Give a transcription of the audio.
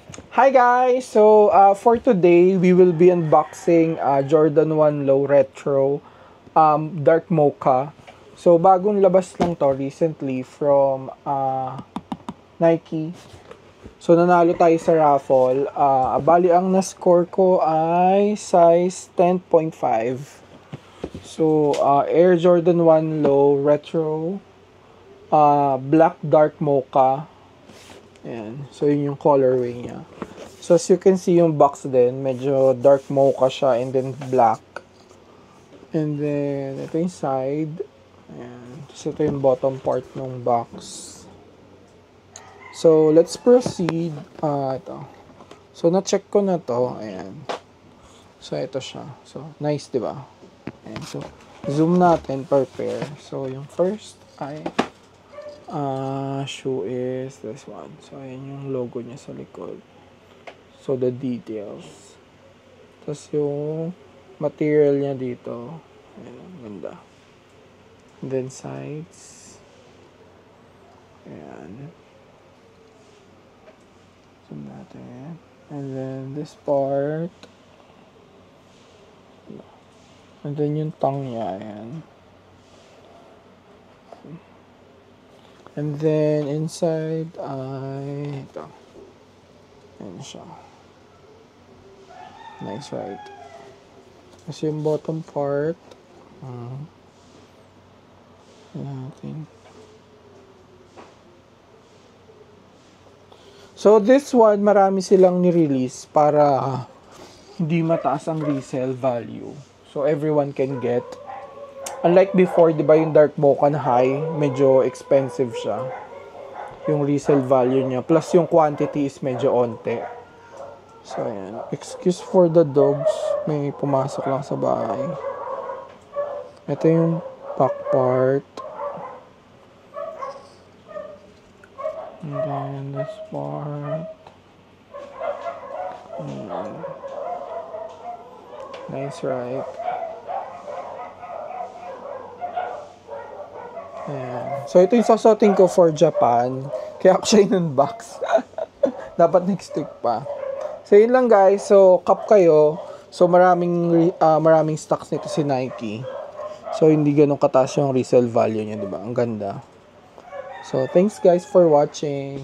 Hi guys! So, for today, we will be unboxing Jordan 1 Low Retro Dark Mocha. So, bagong labas lang to recently from Nike. So, nanalo tayo sa raffle. Bali, ang na-score ko ay size 10.5. So, Air Jordan 1 Low Retro Black Dark Mocha. Ayan. So, yun yung colorway niya. So, as you can see yung box din, medyo dark mocha siya and then black. And then, ito yung side. Ayan. So, ito yung bottom part ng box. So, let's proceed. Ito. So, na-check ko na to. Ayan. So, ito siya. So, nice, di ba? Ayan. So, zoom natin per pair. So, yung first ay shoe is this one. So, ayan yung logo niya sa likod. So, the details. Tapos, yung material niya dito. Ayan, ang ganda. And then, sides. Ayan. Zoom natin. And then, this part. And then, yung tongue niya. Ayan. And then, inside ay ito. Ayan siya. Nice, right? Kasi yung bottom part, natin. So, this one, marami silang ni-release para hindi mataas ang resale value. So, everyone can get. Unlike before, di ba yung Dark Mocha na high, medyo expensive siya. Yung resale value niya. Plus, yung quantity is medyo onte. So, ayan. Excuse for the dogs. May pumasok lang sa bahay. Ito yung back part. And then, this part. Nice, right? Ayan. So, ito yung sasotin ko for Japan. Kaya ako siya in-unbox. Dapat next week pa. So, yun lang guys. So, cup kayo. So, maraming stocks nito si Nike. So, hindi ganun kataas yung resale value niya, di ba? Ang ganda. So, thanks guys for watching.